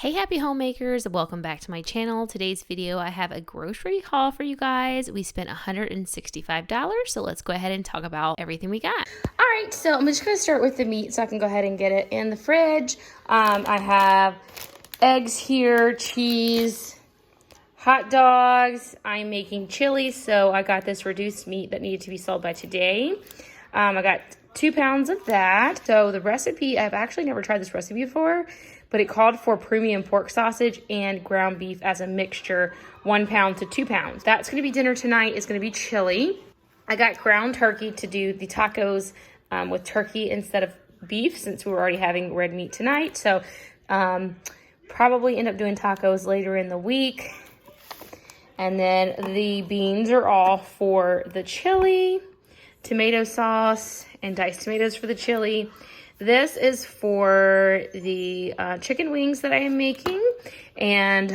Hey happy homemakers, welcome back to my channel. Today's video I have a grocery haul for you guys. We spent $165, so let's go ahead and talk about everything we got. All right, so I'm just gonna start with the meat so I can go ahead and get it in the fridge. I have eggs here, cheese, hot dogs. I'm making chili, so I got this reduced meat that needed to be sold by today. I got 2 pounds of that. So the recipe, I've actually never tried this recipe before, but it called for premium pork sausage and ground beef as a mixture, 1 pound to 2 pounds. That's gonna be dinner tonight. It's gonna be chili. I got ground turkey to do the tacos with turkey instead of beef, since we were already having red meat tonight. So probably end up doing tacos later in the week. And then the beans are all for the chili, tomato sauce, and diced tomatoes for the chili. This is for the chicken wings that I am making. And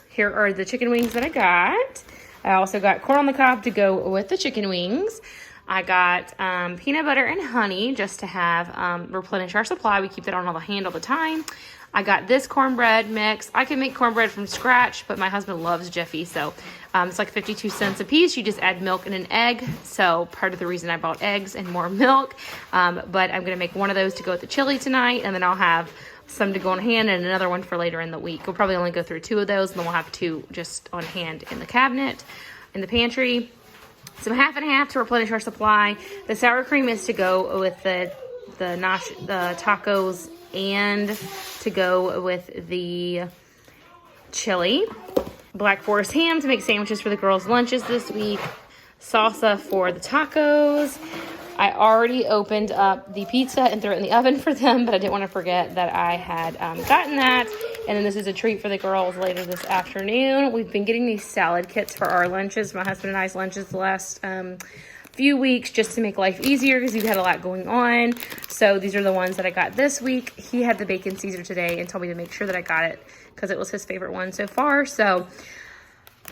here are the chicken wings that I got. I also got corn on the cob to go with the chicken wings. I got peanut butter and honey just to have replenish our supply. We keep that on the hand all the time. I got this cornbread mix. I can make cornbread from scratch, but my husband loves Jiffy, so it's like 52 cents a piece. You just add milk and an egg, so part of the reason I bought eggs and more milk. But I'm gonna make one of those to go with the chili tonight, and then I'll have some to go on hand and another one for later in the week. We'll probably only go through 2 of those, and then we'll have 2 just on hand in the cabinet, in the pantry. Some half and half to replenish our supply. The sour cream is to go with the tacos and to go with the chili. Black Forest ham to make sandwiches for the girls' lunches this week. Salsa for the tacos. I already opened up the pizza and threw it in the oven for them, but I didn't want to forget that I had gotten that. And then this is a treat for the girls later this afternoon. We've been getting these salad kits for our lunches, my husband and I's lunches, the last few weeks, just to make life easier because we've had a lot going on. So these are the ones that I got this week. He had the bacon Caesar today and told me to make sure that I got it because it was his favorite one so far. So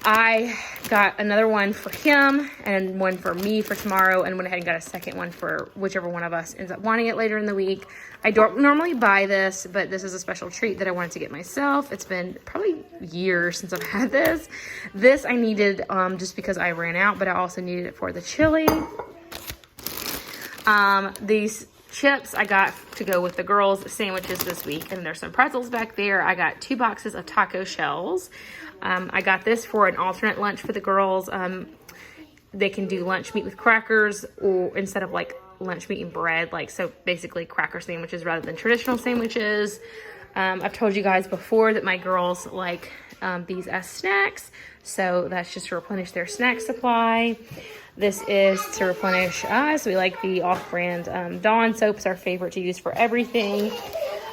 I got another one for him and one for me for tomorrow, and went ahead and got a second one for whichever one of us ends up wanting it later in the week. I don't normally buy this, but this is a special treat that I wanted to get myself. It's been probably years since I've had this. This I needed just because I ran out, but I also needed it for the chili. These chips I got to go with the girls' sandwiches this week, and there's some pretzels back there. I got 2 boxes of taco shells. I got this for an alternate lunch for the girls. They can do lunch meat with crackers, or instead of like lunch meat and bread, like, so basically cracker sandwiches rather than traditional sandwiches. I've told you guys before that my girls like these as snacks, so that's just to replenish their snack supply. This is to replenish us. We like the off-brand Dawn soap is our favorite to use for everything.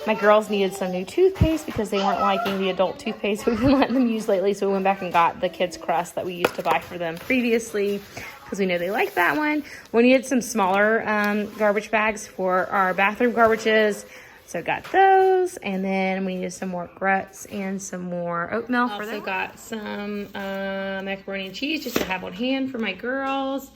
My girls needed some new toothpaste because they weren't liking the adult toothpaste we've been letting them use lately, so we went back and got the Kids Crust that we used to buy for them previously because we know they like that one. We needed some smaller garbage bags for our bathroom garbages, so got those. And then we needed some more grits and some more oatmeal for them. Also got some macaroni and cheese just to have on hand for my girls.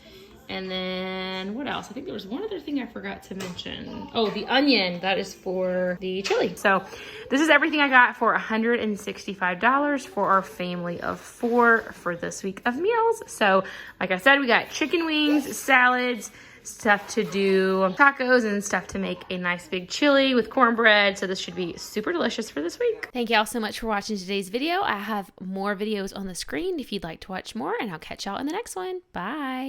And then what else? I think there was one other thing I forgot to mention. Oh, the onion, that is for the chili. So this is everything I got for $165 for our family of 4 for this week of meals. So like I said, we got chicken wings, salads, stuff to do tacos, and stuff to make a nice big chili with cornbread. So this should be super delicious for this week. Thank y'all so much for watching today's video. I have more videos on the screen if you'd like to watch more, and I'll catch y'all in the next one. Bye.